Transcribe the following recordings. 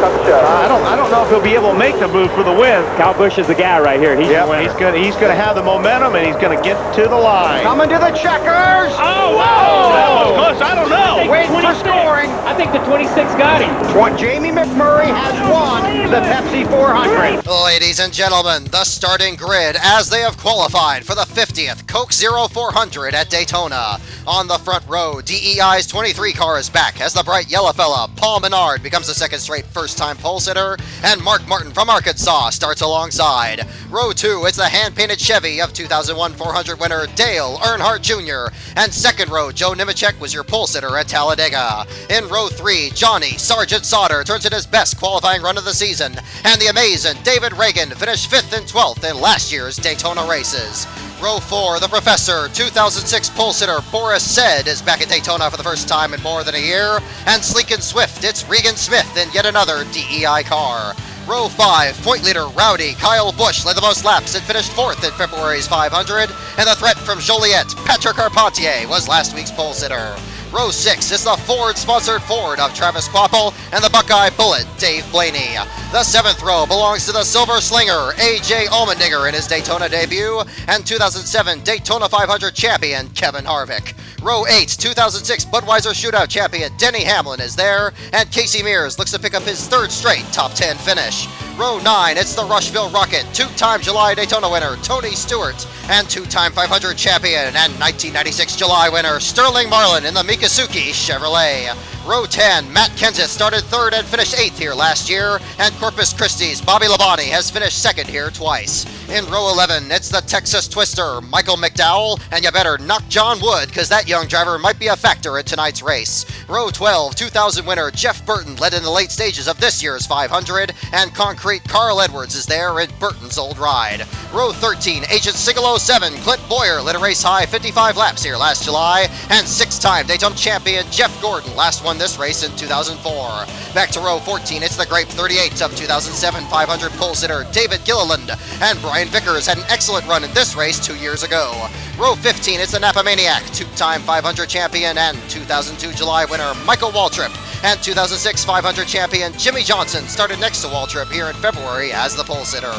I don't know if he'll be able to make the move for the win. Kyle Busch is the guy right here. He's the winner. He's gonna have the momentum, and he's gonna get to the line. Coming to the checkers. Oh, wow! That was close. I don't know. Wait for scoring. I think the 26 got him. Jamie McMurray has won the Pepsi 400. Ladies and gentlemen, the starting grid as they have qualified for the 50th Coke 0400 at Daytona. On the front row, DEI's 23 car is back as the bright yellow fella, Paul Menard, becomes the second straight first-time pole sitter, and Mark Martin from Arkansas starts alongside. Row 2, it's the hand-painted Chevy of 2001 400 winner Dale Earnhardt Jr., and second row, Joe Nemechek was your pole sitter at Talladega. In row 3, Johnny Sergeant Sauter turns in his best qualifying run of the season, and the amazing David Reagan finished 5th and 12th in last year's Daytona races. Row 4, the Professor, 2006 pole sitter Boris Said is back at Daytona for the first time in more than a year, and sleek and swift, it's Regan Smith in yet another DEI car. Row 5, point leader Rowdy Kyle Busch led the most laps and finished 4th in February's 500, and the threat from Joliet, Patrick Carpentier, was last week's pole sitter. Row 6 is the Ford-sponsored Ford of Travis Kvapil and the Buckeye Bullet, Dave Blaney. The 7th row belongs to the Silver Slinger, A.J. Allmendinger in his Daytona debut, and 2007 Daytona 500 champion, Kevin Harvick. Row 8, 2006 Budweiser Shootout champion, Denny Hamlin is there, and Casey Mears looks to pick up his 3rd straight top 10 finish. Row 9, it's the Rushville Rocket, 2-time July Daytona winner, Tony Stewart, and 2-time 500 champion and 1996 July winner, Sterling Marlin in the Mikasuki Chevrolet. Row 10, Matt Kenseth started 3rd and finished 8th here last year, and Corpus Christi's Bobby Labonte has finished 2nd here twice. In row 11, it's the Texas Twister, Michael McDowell, and you better knock John Wood, because that young driver might be a factor in tonight's race. Row 12, 2000 winner Jeff Burton led in the late stages of this year's 500, and concrete Carl Edwards is there in Burton's old ride. Row 13, Agent Sigalo 7, Clint Boyer led a race high 55 laps here last July, and 6-time Daytona champion Jeff Gordon last won this race in 2004. Back to row 14, it's the Grape 38 of 2007 500 pole sitter David Gilliland, and Brian Vickers had an excellent run in this race 2 years ago. Row 15, it's the Napa Maniac, 2-time 500 champion and 2002 July winner Michael Waltrip, and 2006 500 champion Jimmy Johnson started next to Waltrip here in February as the pole sitter.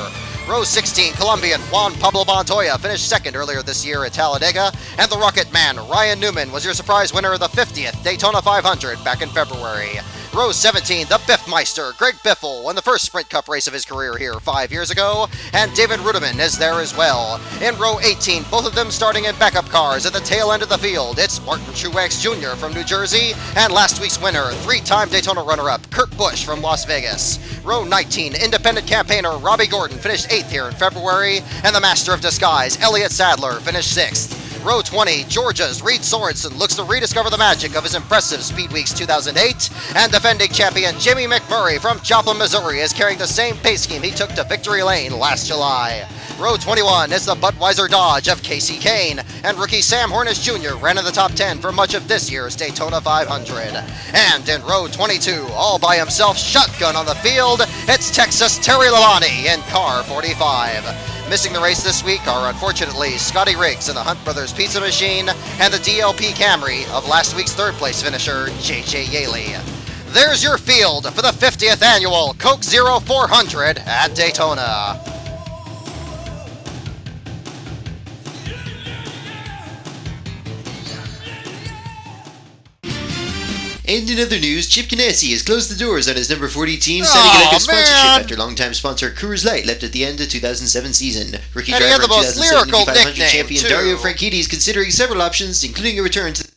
Row 16, Colombian Juan Pablo Montoya finished 2nd earlier this year at Talladega, and the Rocket Man Ryan Newman was your surprise winner of the 50th Daytona 500 back in February. Row 17, the Biffmeister, Greg Biffle, won the first Sprint Cup race of his career here 5 years ago, and David Rudiman is there as well. In row 18, both of them starting in backup cars at the tail end of the field, it's Martin Truex Jr. from New Jersey, and last week's winner, 3-time Daytona runner-up Kurt Busch from Las Vegas. Row 19, independent campaigner Robbie Gordon finished 8th here in February, and the Master of Disguise, Elliott Sadler, finished 6th. Row 20, Georgia's Reed Sorensen looks to rediscover the magic of his impressive Speed Weeks 2008, and defending champion Jamie McMurray from Joplin, Missouri is carrying the same pace scheme he took to victory lane last July. Row 21 is the Budweiser Dodge of Kasey Kahne, and rookie Sam Hornish Jr. ran in the top 10 for much of this year's Daytona 500. And in row 22, all by himself, shotgun on the field, it's Texas Terry Labonte in car 45. Missing the race this week are, unfortunately, Scotty Riggs in the Hunt Brothers Pizza Machine and the DLP Camry of last week's 3rd place finisher, J.J. Yaley. There's your field for the 50th annual Coke 0400 at Daytona. And in other news, Chip Ganassi has closed the doors on his number 40 team, signing a lack of sponsorship after longtime sponsor Coors Light left at the end of 2007 season. Rookie driver and 2007 500 champion Dario Franchitti is considering several options, including a return to